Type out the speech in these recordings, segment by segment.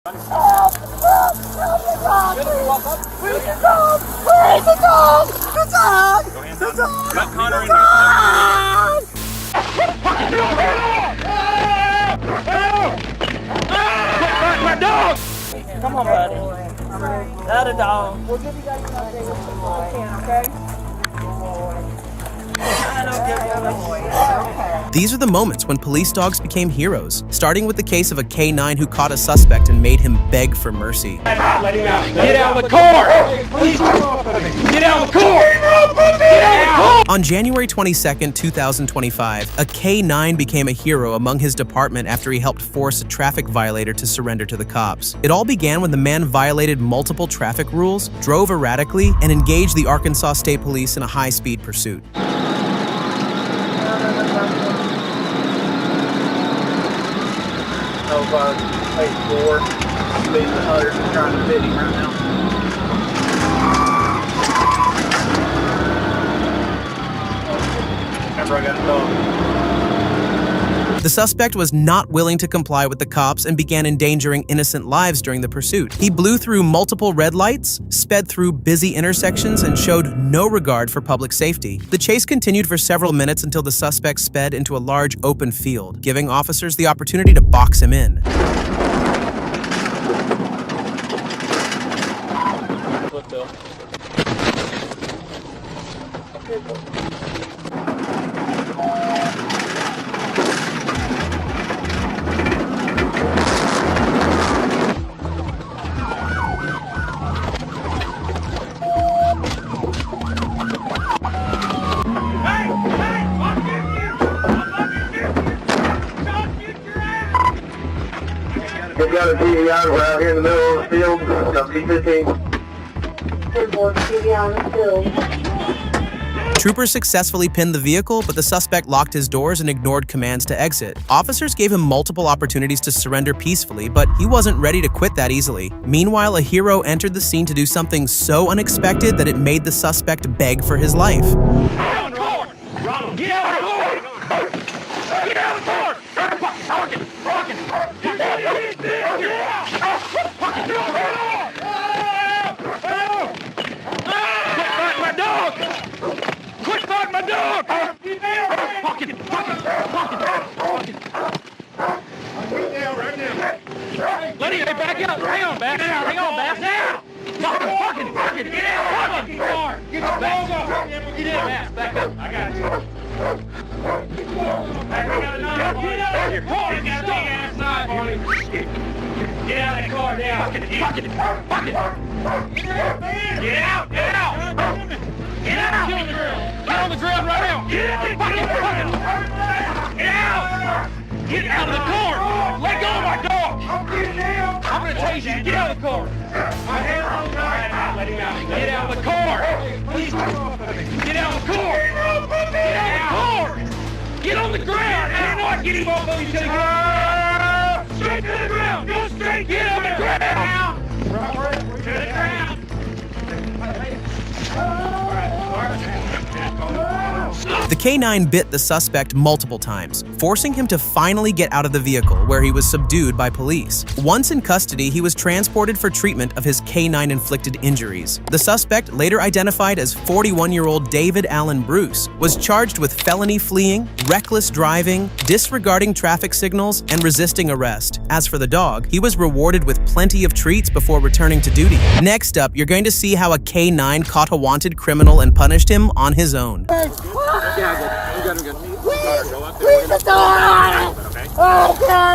Come on, buddy. That a dog. We'll give you guys an update when we can, okay? These are the moments when police dogs became heroes, starting with the case of a K9 who caught a suspect and made him beg for mercy. Let him out. Get out of the car! Please get out of the car! Get out! On January 22nd, 2025, a K9 became a hero among his department after he helped force a traffic violator to surrender to the cops. It all began when the man violated multiple traffic rules, drove erratically, and engaged the Arkansas State Police in a high-speed pursuit. Page 4, leaving the others and trying to fit him right now. Remember, I got a dog. The suspect was not willing to comply with the cops and began endangering innocent lives during the pursuit. He blew through multiple red lights, sped through busy intersections, and showed no regard for public safety. The chase continued for several minutes until the suspect sped into a large open field, giving officers the opportunity to box him in. We've got a DEI right here in the middle of the field, P15. Troopers successfully pinned the vehicle, but the suspect locked his doors and ignored commands to exit. Officers gave him multiple opportunities to surrender peacefully, but he wasn't ready to quit that easily. Meanwhile, a hero entered the scene to do something so unexpected that it made the suspect beg for his life. Get out of the car! Get out of the car! Get out of the car! Rocket! Get out! My dog! Quit fighting my dog! Pocket! Let him back up! Hang on, back! Hang on, back now! Pocket! Get out! Get your dog up! Get in, back up! I got you. Get out of that car now! Pocket! Get out! Get out! Get on the ground right now! Get out! Get out of the car! Let go of my dog! I'm gonna tase you! Get out of the car! Let him out! Get out of the car! Please! Get out of the car! Get out of the car! Get on the ground! I'm not getting off of each other! Straight to the ground! Go straight! Get on the ground! To the ground! The K9 bit the suspect multiple times, forcing him to finally get out of the vehicle, where he was subdued by police. Once in custody, he was transported for treatment of his K9-inflicted injuries. The suspect, later identified as 41-year-old David Allen Bruce, was charged with felony fleeing, reckless driving, disregarding traffic signals, and resisting arrest. As for the dog, he was rewarded with plenty of treats before returning to duty. Next up, you're going to see how a K9 caught a wanted criminal and punished him on his own. Please the door! Okay!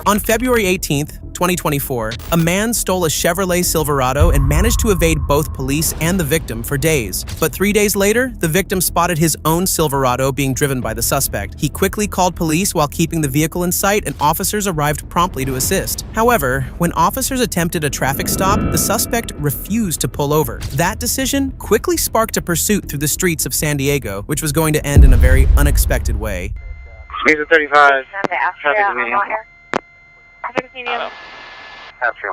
On February 18th, 2024, a man stole a Chevrolet Silverado and managed to evade both police and the victim for days. But 3 days later, the victim spotted his own Silverado being driven by the suspect. He quickly called police while keeping the vehicle in sight, and officers arrived promptly to assist. However, when officers attempted a traffic stop, the suspect refused to pull over. That decision quickly sparked a pursuit through the streets of San Diego, which was going to end in a very unexpected way. Visa 35. Traffic medium. After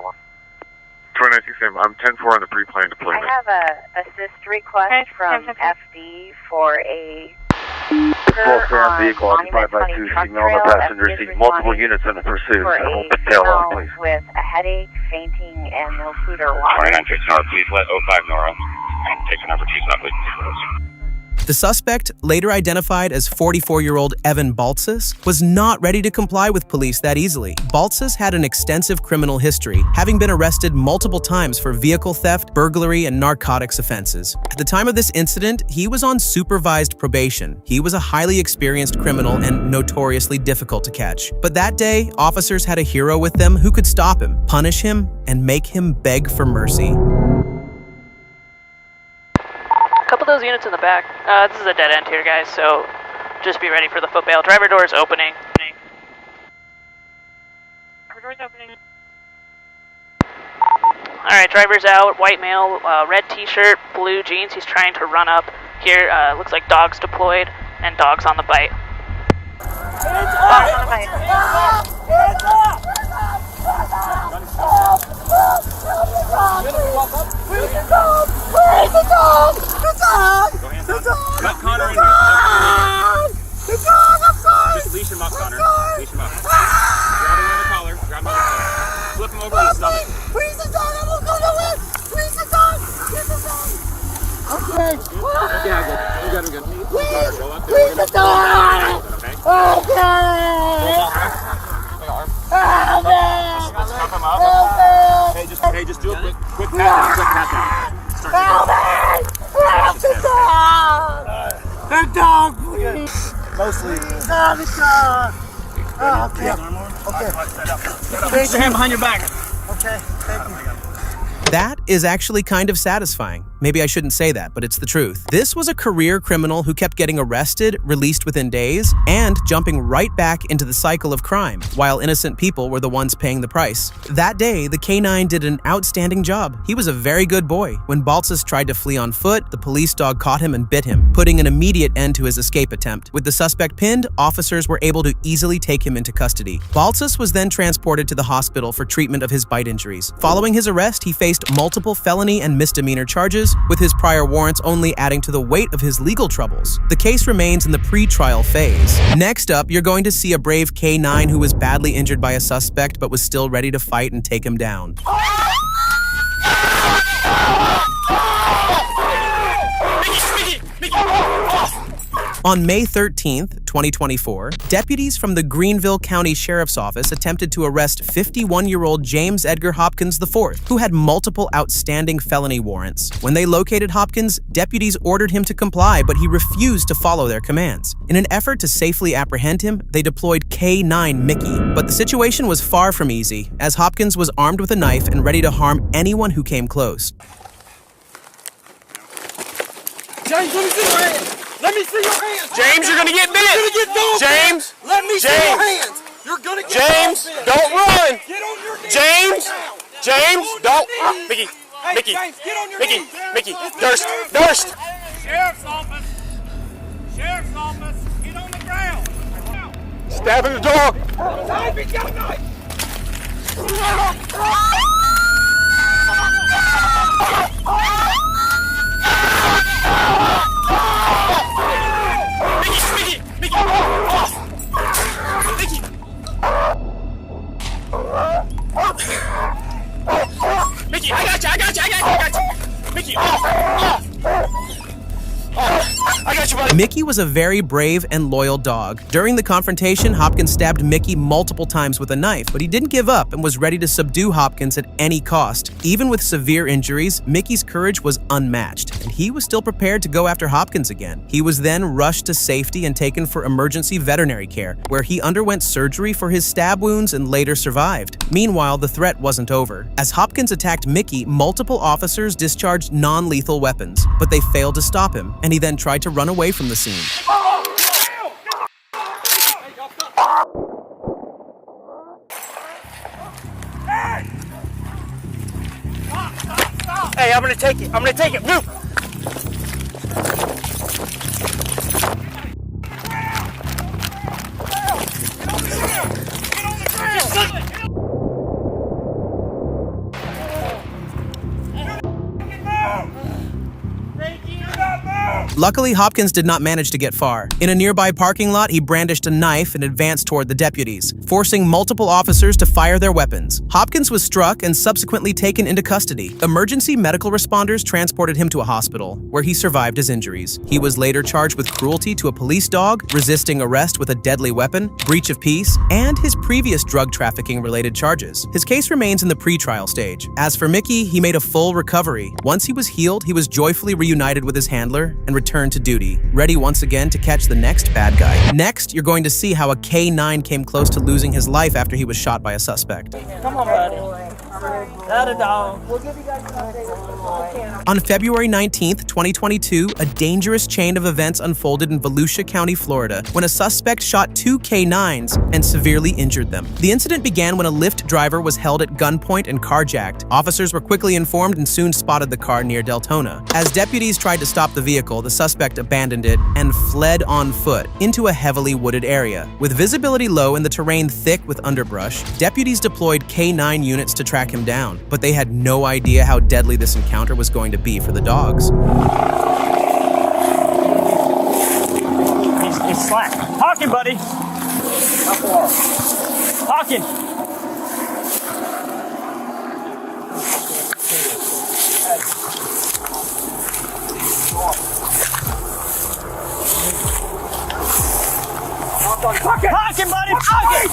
2967. I'm 10-4 on the pre-planned deployment. I have a assist request from FD for a Full Sam vehicle occupied by 2 female, no passengers, seeing multiple units in the pursuit. For Hold a the tail on, female please. with a headache, fainting, and no food or water. 29 Nora, please let 05 Nora. Take the number 2 stop, please. The suspect, later identified as 44-year-old Evan Baltzis, was not ready to comply with police that easily. Baltzis had an extensive criminal history, having been arrested multiple times for vehicle theft, burglary, and narcotics offenses. At the time of this incident, he was on supervised probation. He was a highly experienced criminal and notoriously difficult to catch. But that day, officers had a hero with them who could stop him, punish him, and make him beg for mercy. Couple of those units in the back. This is a dead end here, guys, so just be ready for the foot bail. Driver door's opening. Driver door's opening. Alright, driver's out, white male, red t-shirt, blue jeans. He's trying to run up here. Looks like dogs deployed and dogs on the bite. Dogs on the bite. Let Connor in here. Just leash him up, Connor. Leash him up. Grab him by the collar. Grab him by the collar. Flip him over to the stomach. Please the dog, I won't go nowhere! Please the dog! Please the dog! Okay. Yeah, good. We're good. Please! Go up there. Please the dog! Okay? Okay! Help me! Cuff him up. Help me! Hey, just do a quick pat down. Help me! Help the dog! The dog, please! Mostly. Oh, the dog! Oh, okay. Okay. Raise your hand behind your back. Okay, thank you. That is actually kind of satisfying. Maybe I shouldn't say that, but it's the truth. This was a career criminal who kept getting arrested, released within days, and jumping right back into the cycle of crime, while innocent people were the ones paying the price. That day, the K9 did an outstanding job. He was a very good boy. When Baltzis tried to flee on foot, the police dog caught him and bit him, putting an immediate end to his escape attempt. With the suspect pinned, officers were able to easily take him into custody. Baltzis was then transported to the hospital for treatment of his bite injuries. Following his arrest, he faced multiple felony and misdemeanor charges, with his prior warrants only adding to the weight of his legal troubles. The case remains in the pre-trial phase. Next up, you're going to see a brave K9 who was badly injured by a suspect but was still ready to fight and take him down. On May 13th, 2024, deputies from the Greenville County Sheriff's Office attempted to arrest 51-year-old James Edgar Hopkins IV, who had multiple outstanding felony warrants. When they located Hopkins, deputies ordered him to comply, but he refused to follow their commands. In an effort to safely apprehend him, they deployed K9 Mickey. But the situation was far from easy, as Hopkins was armed with a knife and ready to harm anyone who came close. James, let me see your hands! Let me see your hands! James, you're gonna get bit. You're gonna get dog bit. James, Let me see your hands! You're gonna get James, dog bit. don't run. Get on your knees! James, now. James, On your don't. knees. Mickey, Hey, Mickey, James, get on your Mickey, knees. Mickey, It's the Durst, sheriff's Durst. Sheriff's office! Sheriff's office! Get on the ground! Stabbing the dog. Knife, he's got a knife! Mickey, Mickey, Mickey. Mickey, I got you. Mickey, I got you, buddy. Mickey was a very brave and loyal dog. During the confrontation, Hopkins stabbed Mickey multiple times with a knife, but he didn't give up and was ready to subdue Hopkins at any cost. Even with severe injuries, Mickey's courage was unmatched, and he was still prepared to go after Hopkins again. He was then rushed to safety and taken for emergency veterinary care, where he underwent surgery for his stab wounds and later survived. Meanwhile, the threat wasn't over. As Hopkins attacked Mickey, multiple officers discharged non-lethal weapons, but they failed to stop him, and he then tried to run away from the scene. Hey, I'm gonna take it. Move. Frankie, do not move! Luckily, Hopkins did not manage to get far. In a nearby parking lot, he brandished a knife and advanced toward the deputies, forcing multiple officers to fire their weapons. Hopkins was struck and subsequently taken into custody. Emergency medical responders transported him to a hospital, where he survived his injuries. He was later charged with cruelty to a police dog, resisting arrest with a deadly weapon, breach of peace, and his previous drug trafficking-related charges. His case remains in the pre-trial stage. As for Mickey, he made a full recovery. Once he was healed, he was joyfully reunited with his handler and returned to duty, ready once again to catch the next bad guy. Next, you're going to see how a K9 came close to losing his life after he was shot by a suspect. Come on, buddy. That a dog. On February 19th, 2022, a dangerous chain of events unfolded in Volusia County, Florida, when a suspect shot 2 K9s and severely injured them. The incident began when a Lyft driver was held at gunpoint and carjacked. Officers were quickly informed and soon spotted the car near Deltona. As deputies tried to stop the vehicle, the suspect abandoned it and fled on foot into a heavily wooded area. With visibility low and the terrain thick with underbrush, deputies deployed K9 units to track him down, but they had no idea how deadly this encounter was going to be for the dogs. He's slack. Talking, buddy. Talking. Talking, buddy. Talking.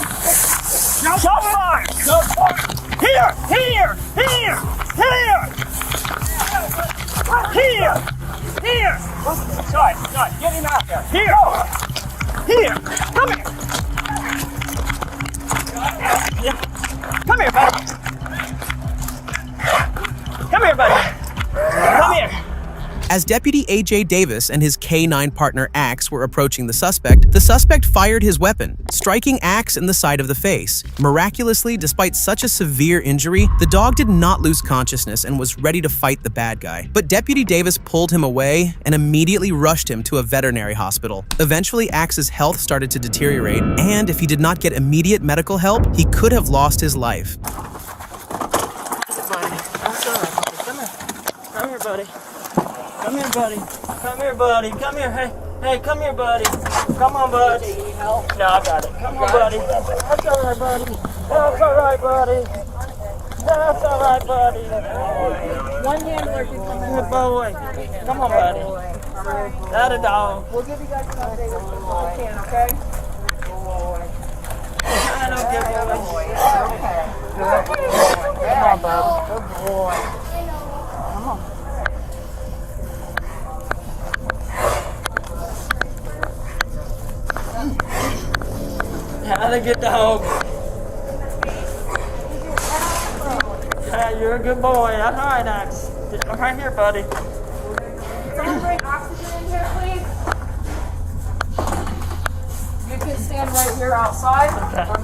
Shot fire. Here. Here. Shot. Get him out there. Here. Come here. Come here, buddy. Come here, buddy. Come here. As Deputy A.J. Davis and his K9 partner Axe were approaching the suspect fired his weapon, striking Axe in the side of the face. Miraculously, despite such a severe injury, the dog did not lose consciousness and was ready to fight the bad guy. But Deputy Davis pulled him away and immediately rushed him to a veterinary hospital. Eventually, Axe's health started to deteriorate, and if he did not get immediate medical help, he could have lost his life. Come here, buddy. Come here, buddy. Come here, buddy. Come here. Hey, come here, buddy. Come on, buddy. Do you need help? No, I got it. Come on, buddy. That's all right, buddy. That's all right, buddy. That's all right, buddy. One handler can come in. Good boy. Come on, buddy. That a dog. We'll give you guys an update as soon as we can, okay? I don't give a boy. Okay. Good boy. Come on, Bob. Good boy. Come on. Have a good dog. Yeah, you're a good boy. That's all right, Axe. I'm right here, buddy. Someone bring oxygen in here, please. You can stand right here outside.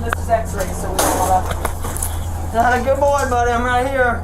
This is X-ray, so we don't want to. That's a good boy, buddy. I'm right here.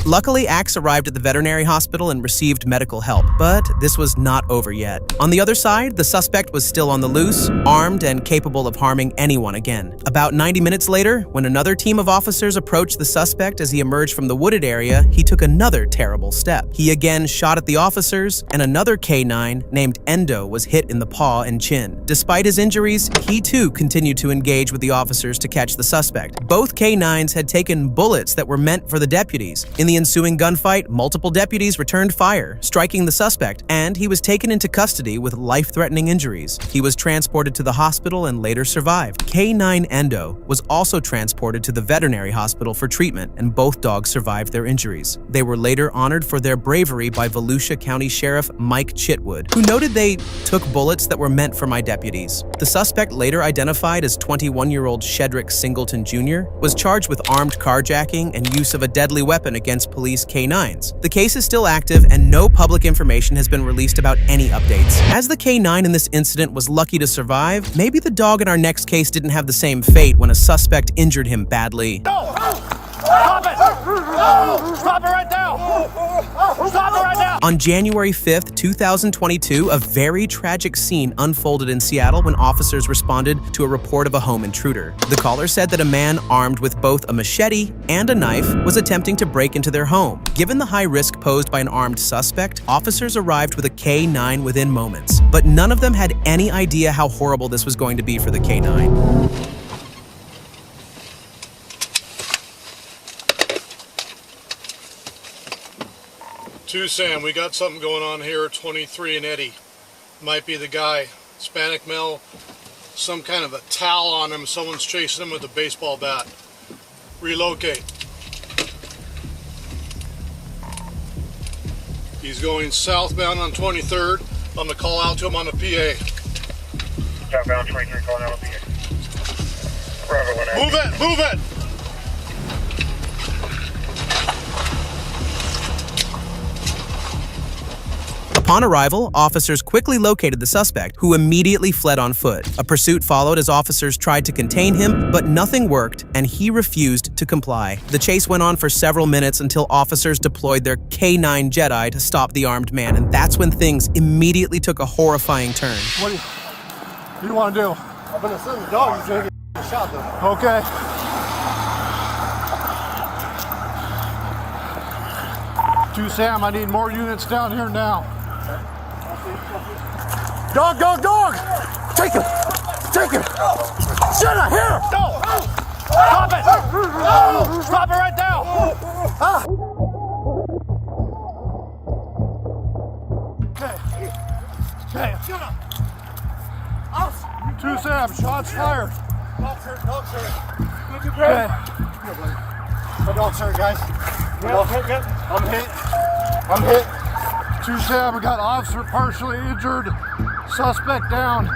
Luckily, Axe arrived at the veterinary hospital and received medical help, but this was not over yet. On the other side, the suspect was still on the loose, armed, and capable of harming anyone again. About 90 minutes later, when another team of officers approached the suspect as he emerged from the wooded area, he took another terrible step. He again shot at the officers, and another K9 named Endo was hit in the paw and chin. Despite his injuries, he too continued to engage with the officers to catch the suspect. Both K9s had taken bullets that were meant for the deputies. In the ensuing gunfight, multiple deputies returned fire, striking the suspect, and he was taken into custody with life-threatening injuries. He was transported to the hospital and later survived. K9 Endo was also transported to the veterinary hospital for treatment, and both dogs survived their injuries. They were later honored for their bravery by Volusia County Sheriff Mike Chitwood, who noted they took bullets that were meant for my deputies. The suspect, later identified as 21-year-old Shedrick Singleton Jr., was charged with armed carjacking and use of a deadly weapon against police K9s. The case is still active and no public information has been released about any updates. As the K9 in this incident was lucky to survive, maybe the dog in our next case didn't have the same fate when a suspect injured him badly. Stop it! Stop it right now! Stop it right now! On January 5th, 2022, a very tragic scene unfolded in Seattle when officers responded to a report of a home intruder. The caller said that a man armed with both a machete and a knife was attempting to break into their home. Given the high risk posed by an armed suspect, officers arrived with a K-9 within moments, but none of them had any idea how horrible this was going to be for the K-9. Sam, we got something going on here, 23 and Eddie. Might be the guy. Hispanic male, some kind of a towel on him. Someone's chasing him with a baseball bat. Relocate. He's going southbound on 23rd. I'm gonna call out to him on the PA. Southbound 23, calling out on PA. Bravo, move it, move it! Upon arrival, officers quickly located the suspect, who immediately fled on foot. A pursuit followed as officers tried to contain him, but nothing worked, and he refused to comply. The chase went on for several minutes until officers deployed their K-9 Jedi to stop the armed man, and that's when things immediately took a horrifying turn. What do you want to do? I'm going to send the dog. He's going to get shot, though. Okay. Sam, I need more units down here now. Dog, dog, dog! Take him! Take him! Shut up! Here! No! Stop it! Stop it right now! Okay. Okay. Shut up! Sam, shots fired. Dog's hurt, dog's hurt. Okay. My dog's hurt, guys. My dog's hurt, good. I'm hit. I'm hit. Sam, we got officer partially injured. Suspect down.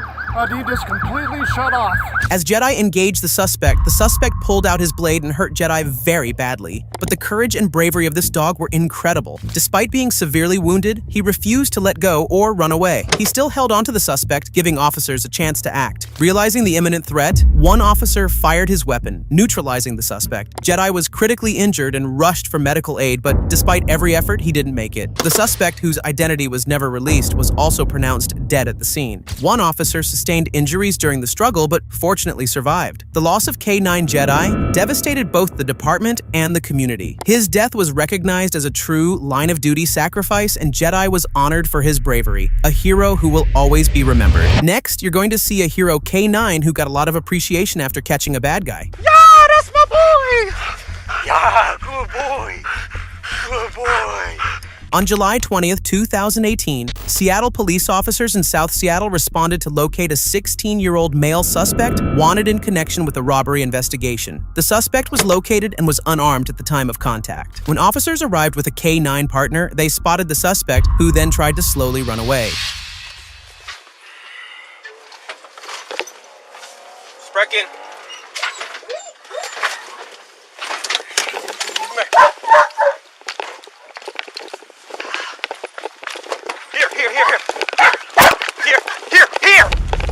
He just completely shut off. As Jedi engaged the suspect pulled out his blade and hurt Jedi very badly. But the courage and bravery of this dog were incredible. Despite being severely wounded, he refused to let go or run away. He still held onto the suspect, giving officers a chance to act. Realizing the imminent threat, one officer fired his weapon, neutralizing the suspect. Jedi was critically injured and rushed for medical aid, but despite every effort, he didn't make it. The suspect, whose identity was never released, was also pronounced dead at the scene. One officer sustained injuries during the struggle, but fortunately survived. The loss of K-9 Jedi devastated both the department and the community. His death was recognized as a true line-of-duty sacrifice, and Jedi was honored for his bravery, a hero who will always be remembered. Next, you're going to see a hero K-9 who got a lot of appreciation after catching a bad guy. Yeah, that's my boy! Yeah, good boy. Good boy. On July 20th, 2018, Seattle police officers in South Seattle responded to locate a 16-year-old male suspect wanted in connection with a robbery investigation. The suspect was located and was unarmed at the time of contact. When officers arrived with a K-9 partner, they spotted the suspect, who then tried to slowly run away. Sprechen.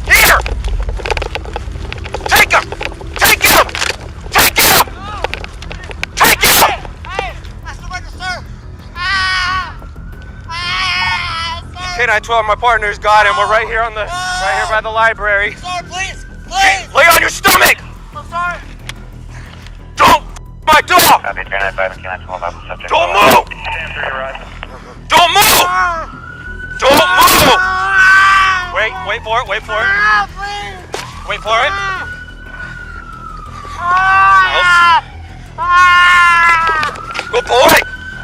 Here! Take him! Take him! Take him! Take him! Hey, that's the register! Sir! K-912, my partner's got him. We're right here by the library. Sir, please! Please! Lay on your stomach! I'm sorry! Don't my dog! Copy, 395 and K-912 about the subject. Don't move! Don't move! Don't move! Wait for it, wait for it. Wait for it. Good boy!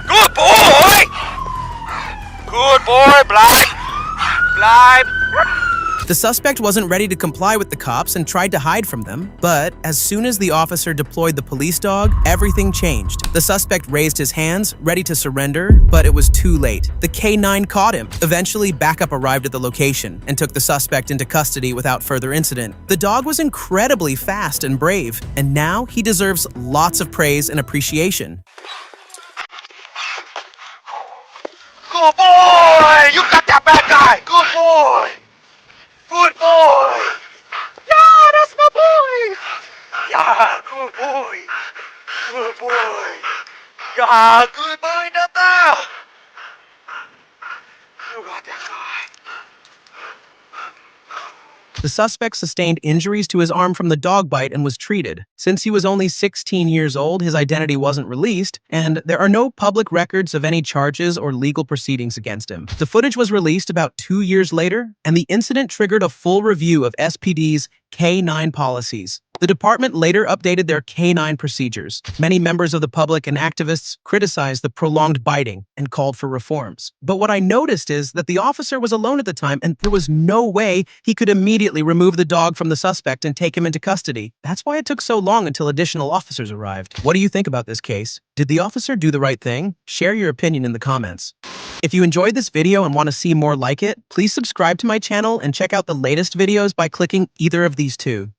Good boy! Good boy, bleib! Bleib! The suspect wasn't ready to comply with the cops and tried to hide from them, but as soon as the officer deployed the police dog, everything changed. The suspect raised his hands, ready to surrender, but it was too late. The K-9 caught him. Eventually, backup arrived at the location and took the suspect into custody without further incident. The dog was incredibly fast and brave, and now he deserves lots of praise and appreciation. Good boy! You got that bad guy! Good boy! Good boy! Yeah, that's my boy! Yeah, good boy! Good boy! God, good mind up there! You got that guy. The suspect sustained injuries to his arm from the dog bite and was treated. Since he was only 16 years old, his identity wasn't released, and there are no public records of any charges or legal proceedings against him. The footage was released about 2 years later, and the incident triggered a full review of SPD's K-9 policies. The department later updated their K-9 procedures. Many members of the public and activists criticized the prolonged biting and called for reforms. But what I noticed is that the officer was alone at the time, and there was no way he could immediately remove the dog from the suspect and take him into custody. That's why it took so long until additional officers arrived. What do you think about this case? Did the officer do the right thing? Share your opinion in the comments. If you enjoyed this video and want to see more like it, please subscribe to my channel and check out the latest videos by clicking either of these two.